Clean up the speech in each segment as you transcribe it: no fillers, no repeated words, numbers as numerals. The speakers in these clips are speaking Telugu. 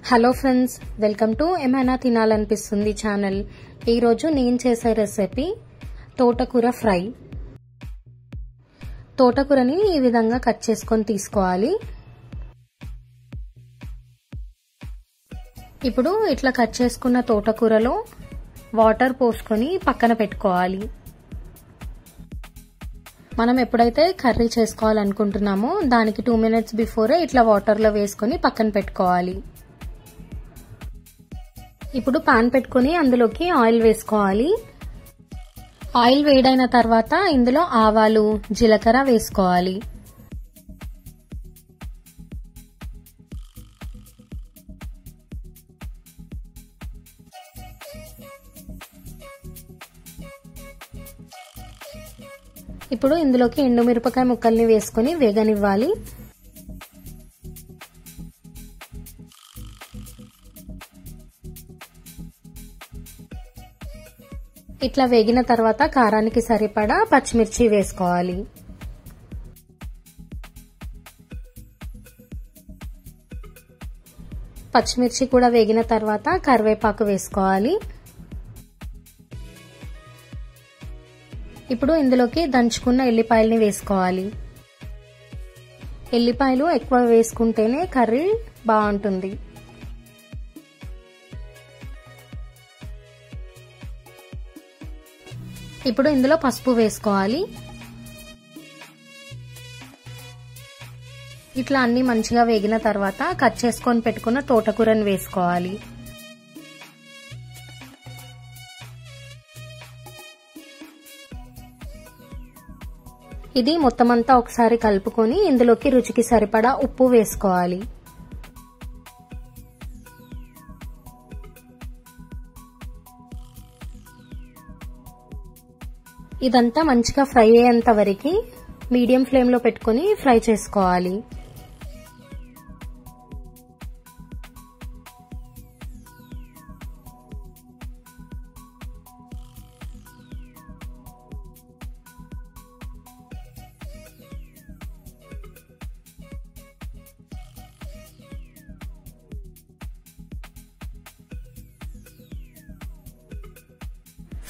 హలో ఫ్రెండ్స్, వెల్కమ్ టు ఏమైనా తినాలనిపిస్తుంది ఛానల్. ఈరోజు నేను చేసే రెసిపీ తోటకూర ఫ్రై. తోటకూరని ఈ విధంగా కట్ చేసుకొని తీసుకోవాలి. ఇప్పుడు ఇట్లా కట్ చేసుకున్న తోటకూరలో వాటర్ పోసుకొని పక్కన పెట్టుకోవాలి. మనం ఎప్పుడైతే కర్రీ చేసుకోవాలనుకుంటున్నామో దానికి 2 minutes బిఫోరే ఇట్లా వాటర్లో వేసుకొని పక్కన పెట్టుకోవాలి. ఇప్పుడు పాన్ పెట్టుకొని అందులోకి ఆయిల్ వేసుకోవాలి. ఆయిల్ వేడైన తర్వాత ఇందులో ఆవాలు, జీలకర్ర వేసుకోవాలి. ఇప్పుడు ఇందులోకి ఎండుమిరపకాయ ముక్కల్ని వేసుకొని వేగనివ్వాలి. ఇట్లా వేగిన తర్వాత కారానికి సరిపడా పచ్చిమిర్చి వేసుకోవాలి. పచ్చిమిర్చి కూడా వేగిన తర్వాత కరివేపాకు వేసుకోవాలి. ఇప్పుడు ఇందులోకి దంచుకున్న ఎల్లిపాయల్ని వేసుకోవాలి. ఎల్లిపాయలు ఎక్కువ వేసుకుంటేనే కర్రీ బాగుంటుంది. ఇప్పుడు ఇందులో పసుపు వేసుకోవాలి. ఇట్లా అన్ని మంచిగా వేగిన తర్వాత కట్ చేసుకొని పెట్టుకున్న తోటకూరని వేసుకోవాలి. ఇది మొత్తం అంతా ఒకసారి కలుపుకొని ఇందులోకి రుచికి సరిపడా ఉప్పు వేసుకోవాలి. ఇదంతా మంచిగా ఫ్రై అయ్యేంత వరకు మీడియం ఫ్లేమ్ లో పెట్టుకొని ఫ్రై చేసుకోవాలి.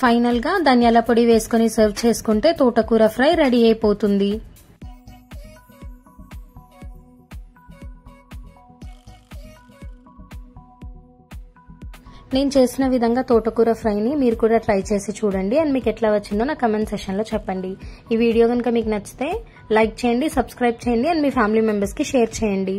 ఫైనల్ గా ధనియాల పొడి వేసుకొని సర్వ్ చేసుకుంటే తోటకూర ఫ్రై రెడీ అయిపోతుంది. నేను చేసిన విధంగా తోటకూర ఫ్రైని మీరు కూడా ట్రై చేసి చూడండి. అండ్ మీకు ఎట్లా వచ్చిందో నా కమెంట్ సెక్షన్ లో చెప్పండి. ఈ వీడియో కనుక మీకు నచ్చితే లైక్ చేయండి, సబ్స్క్రైబ్ చేయండి అండ్ మీ ఫ్యామిలీ మెంబర్స్ కి షేర్ చేయండి.